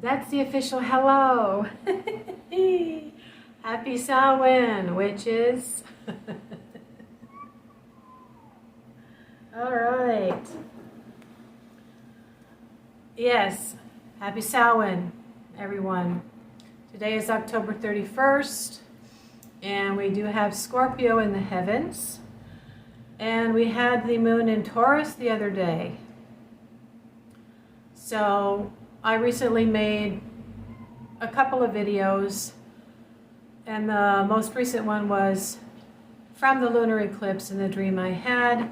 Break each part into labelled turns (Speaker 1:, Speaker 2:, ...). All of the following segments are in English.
Speaker 1: That's the official hello. Happy Samhain, witches. All right. Yes, happy Samhain, everyone. Today is October 31st, and we do have Scorpio in the heavens. And we had the moon in Taurus the other day. So I recently made a couple of videos, and the most recent one was from the lunar eclipse and the dream I had.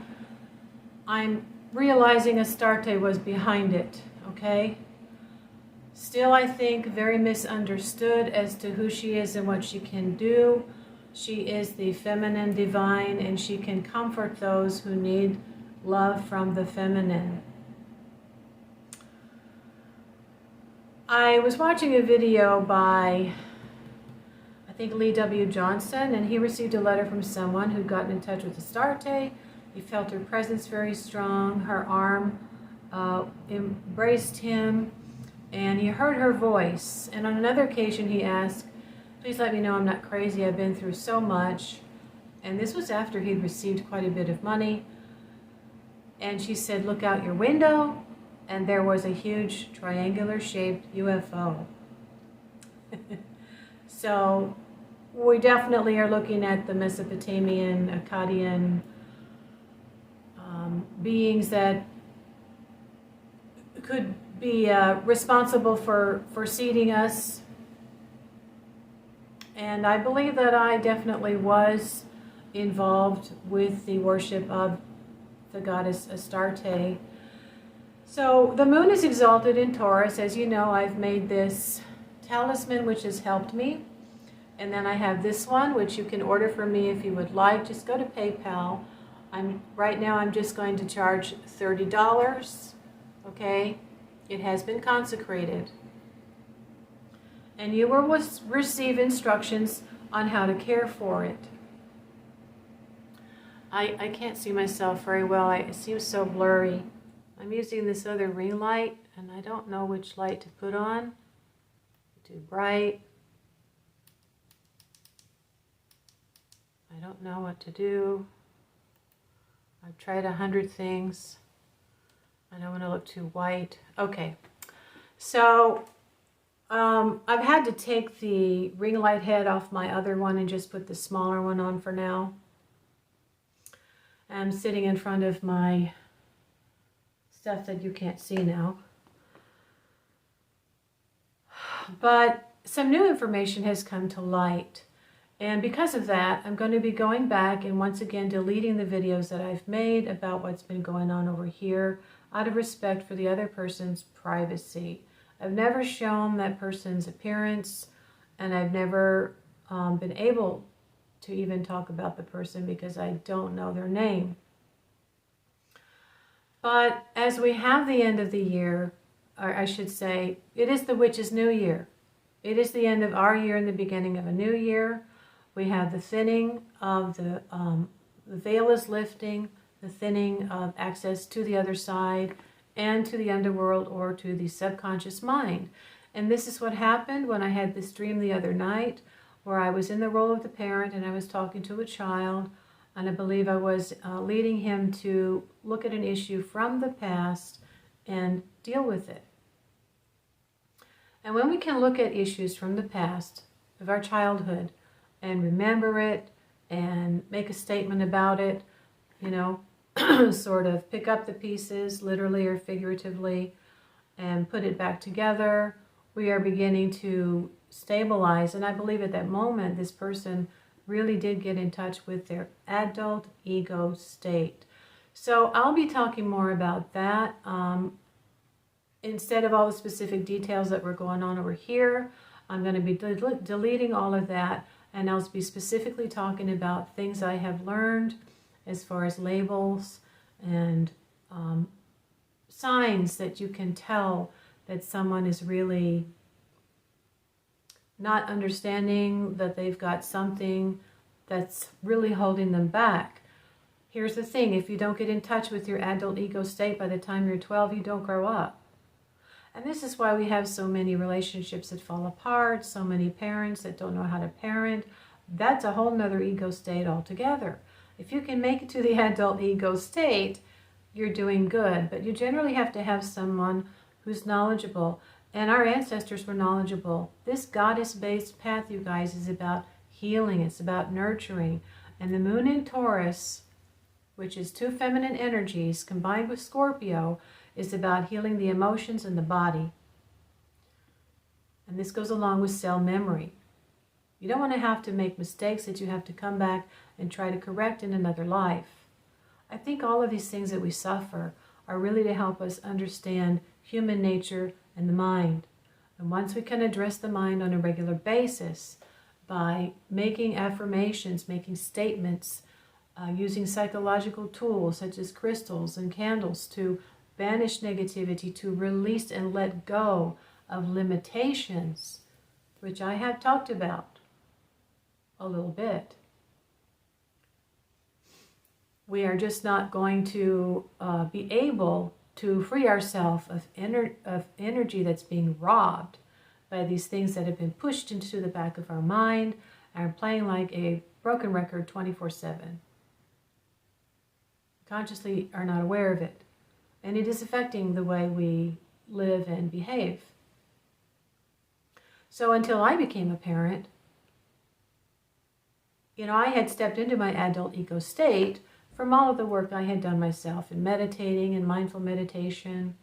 Speaker 1: I'm realizing Astarte was behind it, okay? Still, I think, very misunderstood as to who she is and what she can do. She is the feminine divine, and she can comfort those who need love from the feminine. I was watching a video by, I think, Lee W. Johnson, and he received a letter from someone who'd gotten in touch with Astarte. He felt her presence very strong. Her arm embraced him, and he heard her voice. And on another occasion, he asked, "Please let me know I'm not crazy. I've been through so much." And this was after he'd received quite a bit of money. And she said, "Look out your window." And there was a huge triangular-shaped UFO. So we definitely are looking at the Mesopotamian, Akkadian beings that could be responsible for seeding us. And I believe that I definitely was involved with the worship of the goddess Astarte. So the moon is exalted in Taurus. As you know, I've made this talisman which has helped me. And then I have this one which you can order from me if you would like. Just go to PayPal. Right now I'm just going to charge $30. Okay? It has been consecrated. And you will receive instructions on how to care for it. I can't see myself very well. It seems so blurry. I'm using this other ring light, and I don't know which light to put on. Too bright. I don't know what to do. I've tried 100 things. I don't want to look too white. Okay, so I've had to take the ring light head off my other one and just put the smaller one on for now. I'm sitting in front of my stuff that you can't see now. But some new information has come to light. And because of that, I'm going to be going back and once again deleting the videos that I've made about what's been going on over here out of respect for the other person's privacy. I've never shown that person's appearance, and I've never been able to even talk about the person because I don't know their name. But as we have the end of the year, or I should say, it is the Witch's New Year. It is the end of our year and the beginning of a new year. We have the thinning of the veil is lifting, the thinning of access to the other side and to the underworld or to the subconscious mind. And this is what happened when I had this dream the other night, where I was in the role of the parent and I was talking to a child, and I believe I was leading him to look at an issue from the past and deal with it. And when we can look at issues from the past of our childhood and remember it and make a statement about it, you know, sort of pick up the pieces, literally or figuratively, and put it back together, we are beginning to stabilize. And I believe at that moment, this person really did get in touch with their adult ego state. So I'll be talking more about that. Instead of all the specific details that were going on over here, I'm going to be deleting all of that, and I'll be specifically talking about things I have learned as far as labels and signs that you can tell that someone is really not understanding, that they've got something that's really holding them back. Here's the thing, if you don't get in touch with your adult ego state by the time you're 12, you don't grow up. And this is why we have so many relationships that fall apart, so many parents that don't know how to parent. That's a whole nother ego state altogether. If you can make it to the adult ego state, you're doing good. But you generally have to have someone who's knowledgeable. And our ancestors were knowledgeable. This goddess-based path, you guys, is about healing. It's about nurturing. And the moon in Taurus, which is two feminine energies combined with Scorpio, is about healing the emotions and the body. And this goes along with cell memory. You don't want to have to make mistakes that you have to come back and try to correct in another life. I think all of these things that we suffer are really to help us understand human nature and the mind. And once we can address the mind on a regular basis by making affirmations, making statements, using psychological tools such as crystals and candles to banish negativity, to release and let go of limitations, which I have talked about a little bit. We are just not going to be able to free ourselves of energy that's being robbed by these things that have been pushed into the back of our mind and are playing like a broken record 24/7. Consciously are not aware of it. And it is affecting the way we live and behave. So until I became a parent, I had stepped into my adult ego state from all of the work I had done myself in meditating and mindful meditation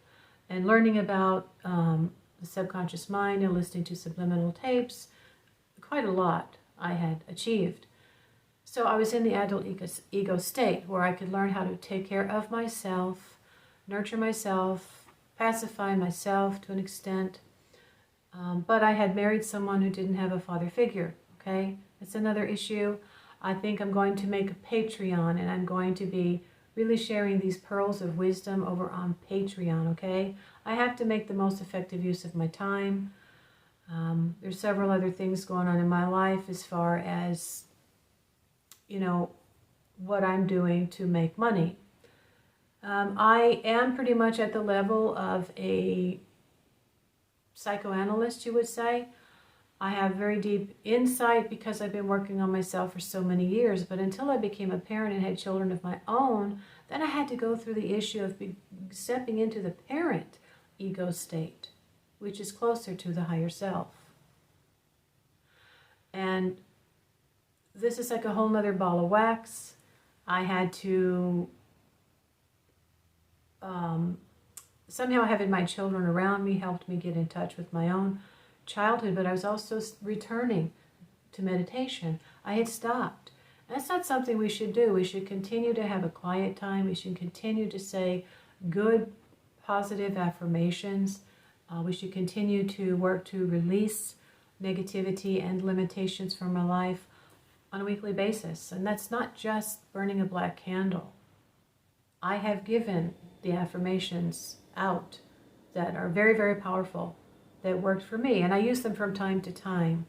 Speaker 1: and learning about the subconscious mind and listening to subliminal tapes. Quite a lot I had achieved. So I was in the adult ego state where I could learn how to take care of myself, nurture myself, pacify myself to an extent. But I had married someone who didn't have a father figure, okay? That's another issue. I think I'm going to make a Patreon, and I'm going to be really sharing these pearls of wisdom over on Patreon, okay? I have to make the most effective use of my time. There's several other things going on in my life as far as, what I'm doing to make money. I am pretty much at the level of a psychoanalyst, you would say. I have very deep insight because I've been working on myself for so many years. But until I became a parent and had children of my own, then I had to go through the issue of stepping into the parent ego state, which is closer to the higher self. And this is like a whole nother ball of wax. I had to somehow having my children around me helped me get in touch with my own childhood, but I was also returning to meditation. I had stopped. That's not something we should do. We should continue to have a quiet time. We should continue to say good, positive affirmations. We should continue to work to release negativity and limitations from our life on a weekly basis. And that's not just burning a black candle. I have given the affirmations out that are very, very powerful, that worked for me. And I use them from time to time.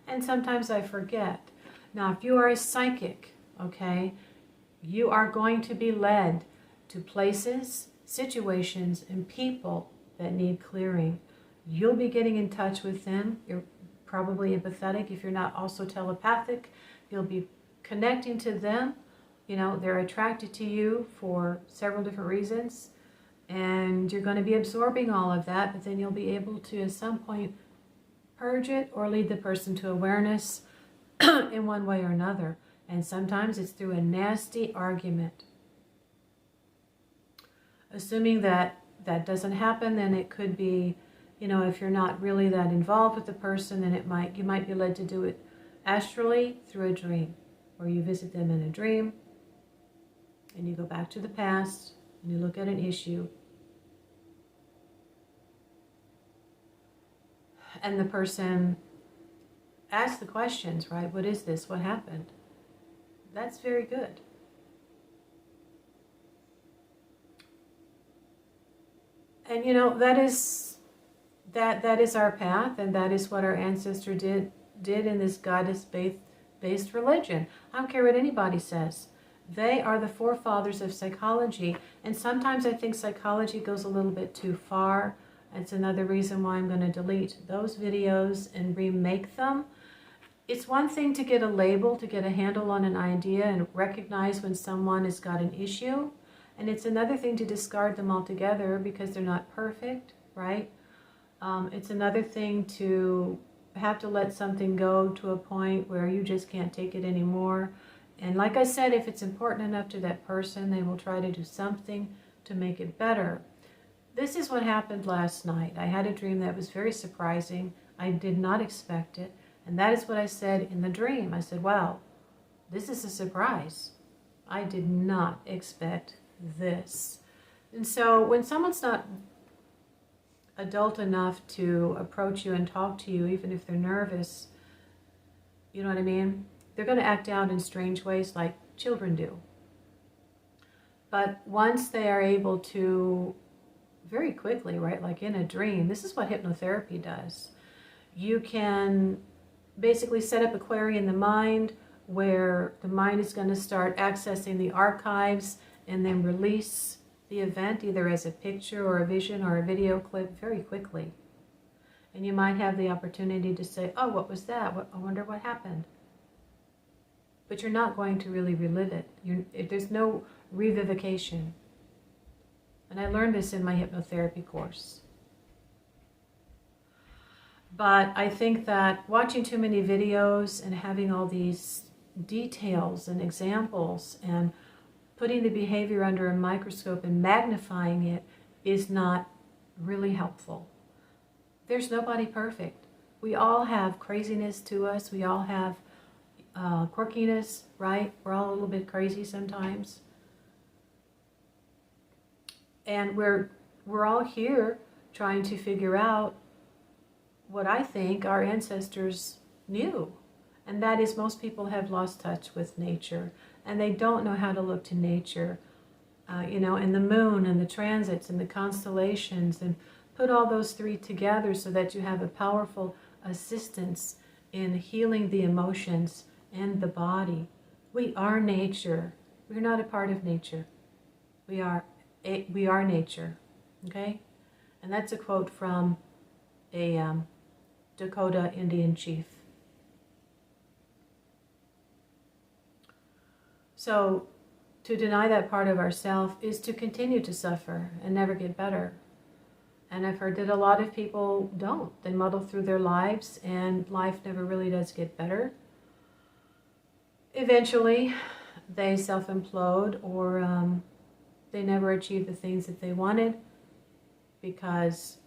Speaker 1: And sometimes I forget. Now, if you are a psychic, okay, you are going to be led to places, situations, and people that need clearing. You'll be getting in touch with them. You're probably empathetic. If you're not also telepathic, you'll be connecting to them. They're attracted to you for several different reasons. And you're going to be absorbing all of that, but then you'll be able to, at some point, purge it or lead the person to awareness in one way or another. And sometimes it's through a nasty argument. Assuming that that doesn't happen, then it could be, if you're not really that involved with the person, then you might be led to do it astrally through a dream, where you visit them in a dream and you go back to the past and you look at an issue and the person asks the questions, right? What is this? What happened? That's very good. And that is our path, and that is what our ancestor did in this goddess-based religion. I don't care what anybody says. They are the forefathers of psychology, and sometimes I think psychology goes a little bit too far, It's another reason why I'm going to delete those videos and remake them. It's one thing to get a label, to get a handle on an idea and recognize when someone has got an issue. And it's another thing to discard them altogether because they're not perfect, right? It's another thing to have to let something go to a point where you just can't take it anymore. And like I said, if it's important enough to that person, they will try to do something to make it better. This is what happened last night. I had a dream that was very surprising. I did not expect it. And that is what I said in the dream. I said, wow, this is a surprise. I did not expect this. And so when someone's not adult enough to approach you and talk to you, even if they're nervous, you know what I mean? They're going to act out in strange ways like children do. But once they are able to, very quickly, right, like in a dream, this is what hypnotherapy does. You can basically set up a query in the mind where the mind is going to start accessing the archives and then release the event either as a picture or a vision or a video clip very quickly. And you might have the opportunity to say, oh, what was that? I wonder what happened. But you're not going to really relive it. There's no revivification. And I learned this in my hypnotherapy course. But I think that watching too many videos and having all these details and examples and putting the behavior under a microscope and magnifying it is not really helpful. There's nobody perfect. We all have craziness to us. We all have quirkiness, right? We're all a little bit crazy sometimes. And we're all here trying to figure out what I think our ancestors knew. And that is, most people have lost touch with nature. And they don't know how to look to nature, and the moon and the transits and the constellations, and put all those three together so that you have a powerful assistance in healing the emotions and the body. We are nature. We're not a part of nature. We are nature, okay? And that's a quote from a Dakota Indian chief. So to deny that part of ourself is to continue to suffer and never get better. And I've heard that a lot of people don't. They muddle through their lives and life never really does get better. Eventually, they self-implode or they never achieve the things that they wanted because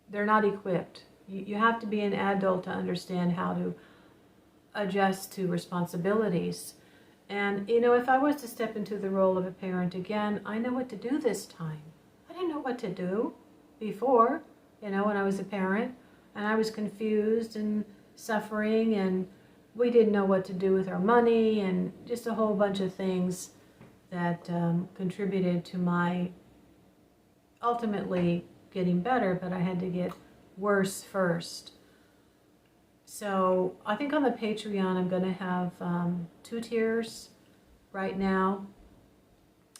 Speaker 1: they're not equipped. You have to be an adult to understand how to adjust to responsibilities. And, if I was to step into the role of a parent again, I know what to do this time. I didn't know what to do before, when I was a parent, and I was confused and suffering, and we didn't know what to do with our money, and just a whole bunch of things that contributed to my ultimately getting better, but I had to get worse first. So I think on the Patreon I'm going to have 2 tiers right now,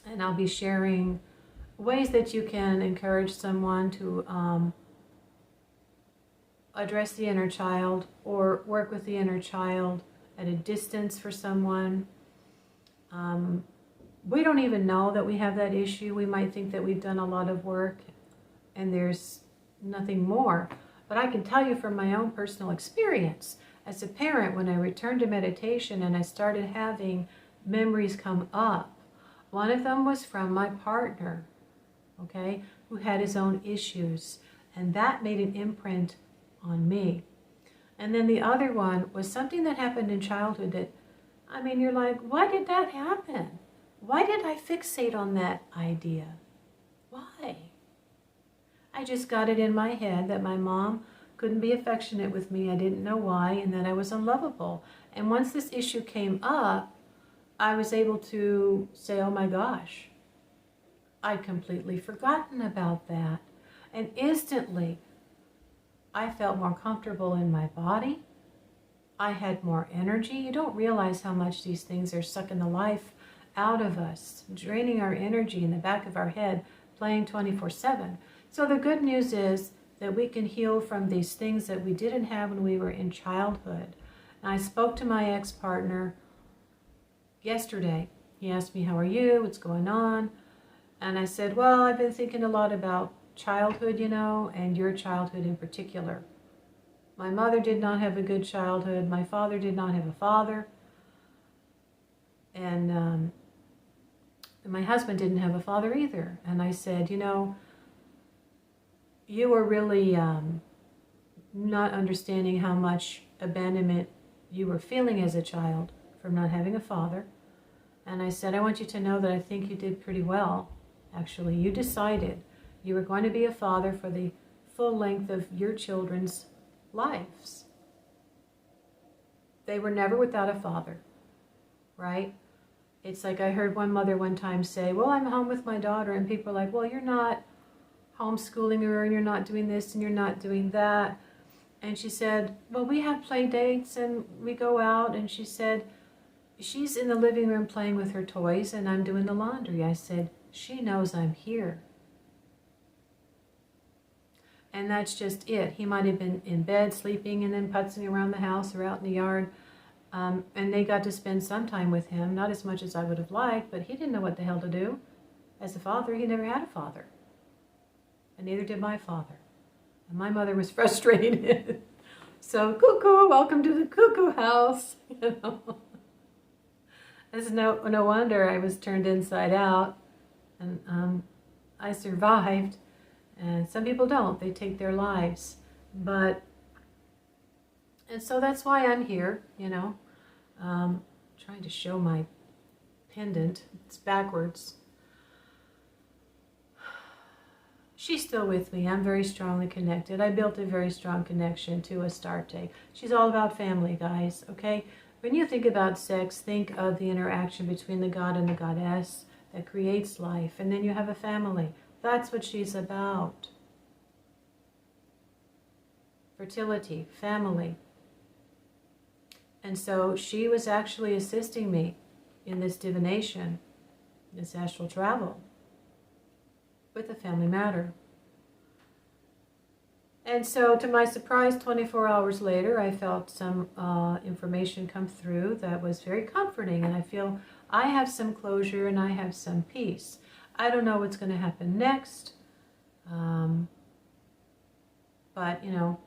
Speaker 1: and I'll be sharing ways that you can encourage someone to address the inner child or work with the inner child at a distance for someone. We don't even know that we have that issue. We might think that we've done a lot of work and there's nothing more. But I can tell you from my own personal experience, as a parent, when I returned to meditation and I started having memories come up, one of them was from my partner, okay, who had his own issues. And that made an imprint on me. And then the other one was something that happened in childhood that, you're like, why did that happen? Why did I fixate on that idea? Why? I just got it in my head that my mom couldn't be affectionate with me. I didn't know why, and that I was unlovable. And once this issue came up, I was able to say, oh my gosh, I'd completely forgotten about that. And instantly, I felt more comfortable in my body. I had more energy. You don't realize how much these things are sucking the life out of us, draining our energy in the back of our head, playing 24/7. So the good news is that we can heal from these things that we didn't have when we were in childhood. And I spoke to my ex-partner yesterday. He asked me, how are you? What's going on? And I said, well, I've been thinking a lot about childhood, you know, and your childhood in particular. My mother did not have a good childhood. My father did not have a father. And my husband didn't have a father either. And I said, you know, you were really not understanding how much abandonment you were feeling as a child from not having a father. And I said, I want you to know that I think you did pretty well. Actually, you decided you were going to be a father for the full length of your children's lives. They were never without a father, right? It's like I heard one mother one time say, well, I'm home with my daughter, and people are like, well, you're not homeschooling her, and you're not doing this, and you're not doing that. And she said, well, we have play dates, and we go out, and she said, she's in the living room playing with her toys, and I'm doing the laundry. I said, she knows I'm here. And that's just it. He might have been in bed sleeping and then putzing around the house or out in the yard. And they got to spend some time with him, not as much as I would have liked, but he didn't know what the hell to do. As a father, he never had a father. And neither did my father. And my mother was frustrated. So, cuckoo, welcome to the cuckoo house. You know? It's no wonder I was turned inside out. And I survived. And some people don't. They take their lives. And so that's why I'm here, you know. Trying to show my pendant. It's backwards. She's still with me. I'm very strongly connected. I built a very strong connection to Astarte. She's all about family, guys, okay? When you think about sex, think of the interaction between the god and the goddess that creates life. And then you have a family. That's what she's about. Fertility, family. And so she was actually assisting me in this divination, this astral travel, with a family matter. And so to my surprise, 24 hours later, I felt some information come through that was very comforting. And I feel I have some closure and I have some peace. I don't know what's going to happen next. But, you know,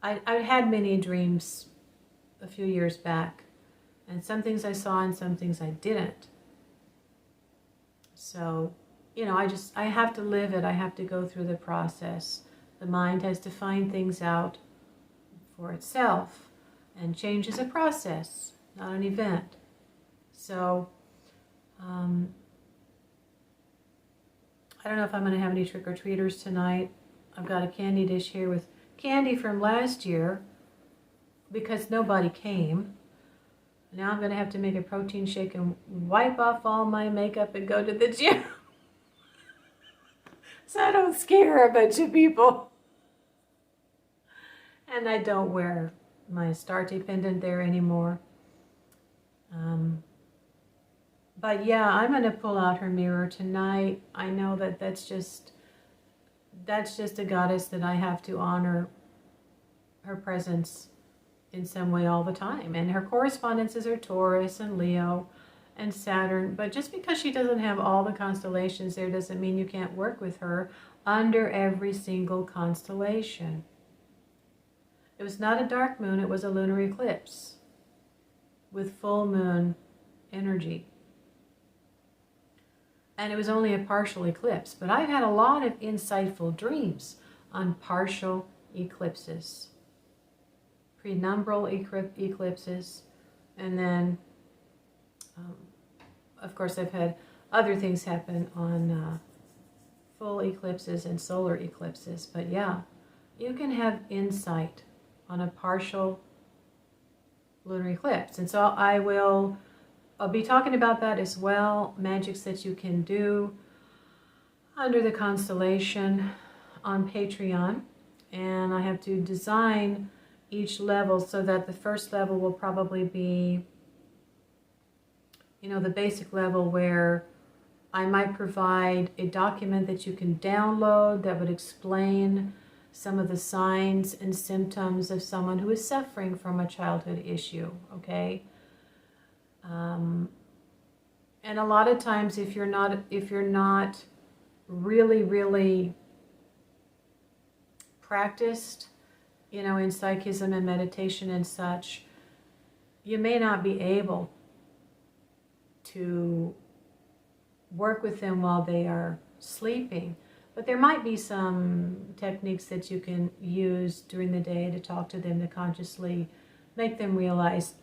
Speaker 1: I had many dreams a few years back. And some things I saw and some things I didn't. So, you know, I have to live it. I have to go through the process. The mind has to find things out for itself. And change is a process, not an event. So, I don't know if I'm going to have any trick-or-treaters tonight. I've got a candy dish here with candy from last year because nobody came. Now I'm going to have to make a protein shake and wipe off all my makeup and go to the gym. So I don't scare a bunch of people. And I don't wear my Astarte pendant there anymore. But yeah, I'm going to pull out her mirror tonight. I know that that's just a goddess that I have to honor her presence in some way all the time. And her correspondences are Taurus and Leo and Saturn. But just because she doesn't have all the constellations there doesn't mean you can't work with her under every single constellation. It was not a dark moon, it was a lunar eclipse with full moon energy. And it was only a partial eclipse. But I've had a lot of insightful dreams on partial eclipses. Prenumbral eclipses. And then, of course, I've had other things happen on full eclipses and solar eclipses. But yeah, you can have insight on a partial lunar eclipse. And so I'll be talking about that as well, magics that you can do under the constellation on Patreon. And I have to design each level so that the first level will probably be, you know, the basic level where I might provide a document that you can download that would explain some of the signs and symptoms of someone who is suffering from a childhood issue, okay? And a lot of times if you're not really practiced, you know, in psychism and meditation and such, you may not be able to work with them while they are sleeping. But there might be some techniques that you can use during the day to talk to them, to consciously make them realize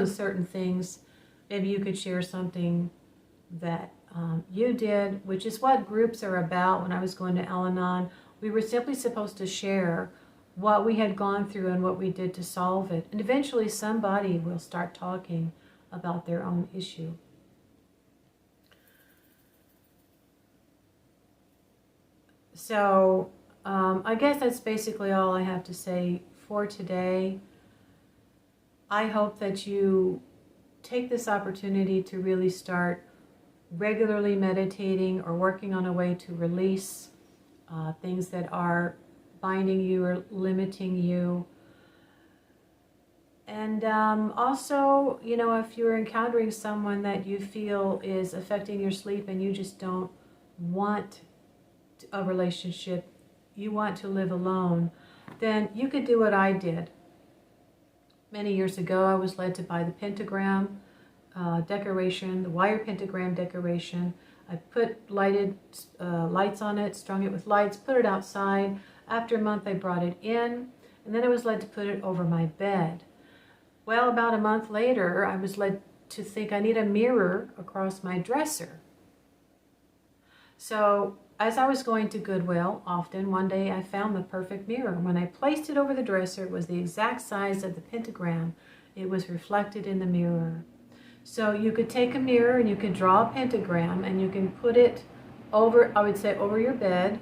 Speaker 1: certain things. Maybe you could share something that you did, which is what groups are about. When I was going to Al-Anon, we were simply supposed to share what we had gone through and what we did to solve it. And eventually somebody will start talking about their own issue. So I guess that's basically all I have to say for today. I hope that you take this opportunity to really start regularly meditating or working on a way to release things that are binding you or limiting you. And also, you know, if you're encountering someone that you feel is affecting your sleep and you just don't want a relationship, you want to live alone, then you could do what I did. Many years ago, I was led to buy the pentagram decoration, the wire pentagram decoration. I put lights on it, strung it with lights, put it outside. After a month, I brought it in, and then I was led to put it over my bed. Well, about a month later, I was led to think I need a mirror across my dresser. So as I was going to Goodwill, often, one day I found the perfect mirror. When I placed it over the dresser, it was the exact size of the pentagram. It was reflected in the mirror. So you could take a mirror and you could draw a pentagram and you can put it over, I would say, over your bed.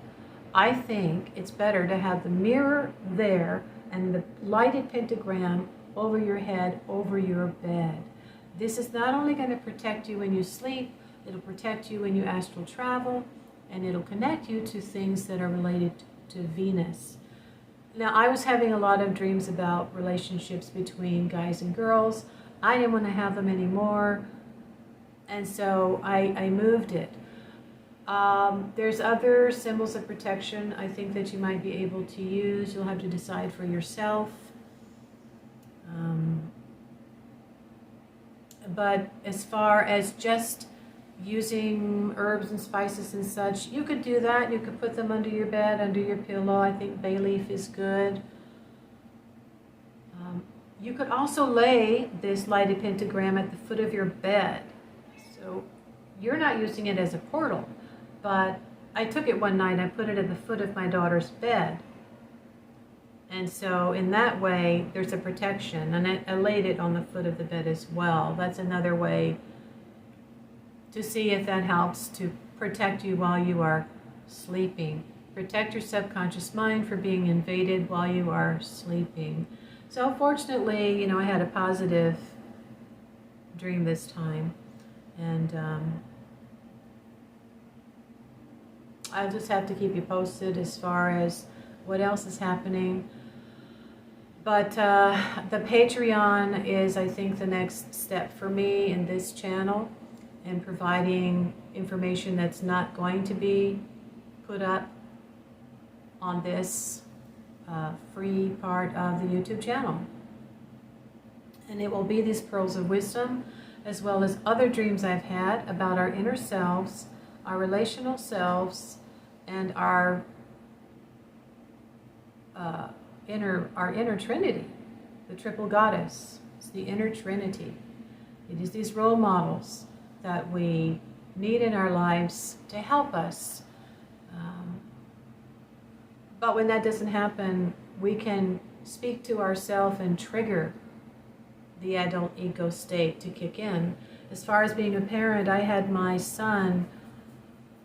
Speaker 1: I think it's better to have the mirror there and the lighted pentagram over your head, over your bed. This is not only going to protect you when you sleep, it'll protect you when you astral travel, and it'll connect you to things that are related to Venus. Now, I was having a lot of dreams about relationships between guys and girls. I didn't want to have them anymore, and so I moved it. There's other symbols of protection I think that you might be able to use. You'll have to decide for yourself. But as far as just using herbs and spices and such, you could do that. You could put them under your bed, under your pillow. I think bay leaf is good. You could also lay this lighted pentagram at the foot of your bed. So you're not using it as a portal, but I took it one night, I put it at the foot of my daughter's bed. And so in that way, there's a protection. And I laid it on the foot of the bed as well. That's another way to see if that helps to protect you while you are sleeping. Protect your subconscious mind from being invaded while you are sleeping. So fortunately, you know, I had a positive dream this time. And I'll just have to keep you posted as far as what else is happening. But the Patreon is, I think, the next step for me in this channel, and providing information that's not going to be put up on this free part of the YouTube channel. And it will be these pearls of wisdom, as well as other dreams I've had about our inner selves, our relational selves, and our inner Trinity, the triple goddess. It's the inner Trinity. It is these role models that we need in our lives to help us. But when that doesn't happen, we can speak to ourselves and trigger the adult ego state to kick in. As far as being a parent, I had my son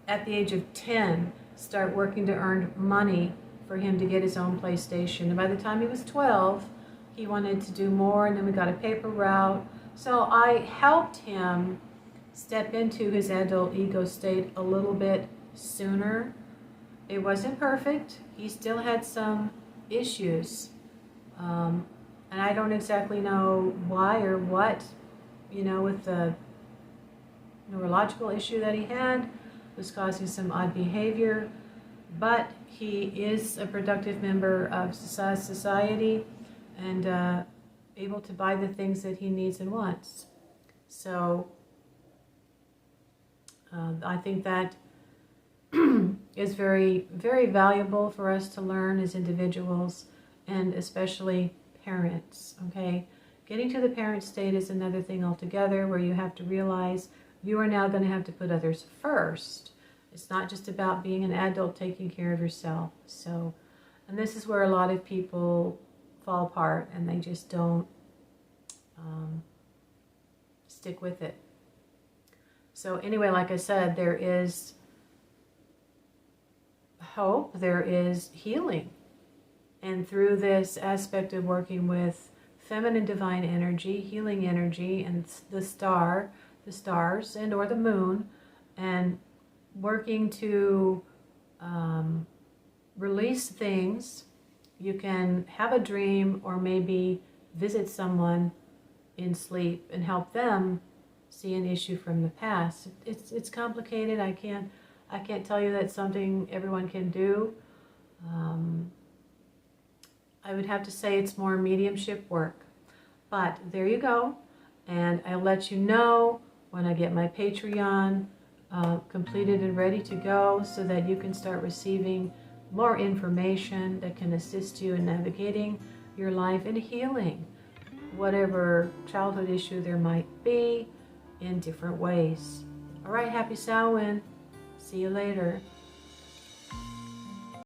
Speaker 1: at the age of 10 start working to earn money for him to get his own PlayStation. And by the time he was 12, he wanted to do more, and then we got a paper route. So I helped him step into his adult ego state a little bit sooner. It wasn't perfect. He still had some issues. And I don't exactly know why or what, with the neurological issue that he had was causing some odd behavior. But he is a productive member of society and able to buy the things that he needs and wants. So I think that is very, very valuable for us to learn as individuals, and especially parents, okay? Getting to the parent state is another thing altogether, where you have to realize you are now going to have to put others first. It's not just about being an adult taking care of yourself. So, and this is where a lot of people fall apart, and they just don't stick with it. So anyway, like I said, there is hope, there is healing. And through this aspect of working with feminine divine energy, healing energy, and the stars, and or the moon, and working to release things, you can have a dream or maybe visit someone in sleep and help them see an issue from the past. It's complicated. I can't tell you that's something everyone can do. I would have to say it's more mediumship work. But there you go. And I'll let you know when I get my Patreon completed and ready to go, so that you can start receiving more information that can assist you in navigating your life and healing whatever childhood issue there might be in different ways. All right, happy Samhain. See you later.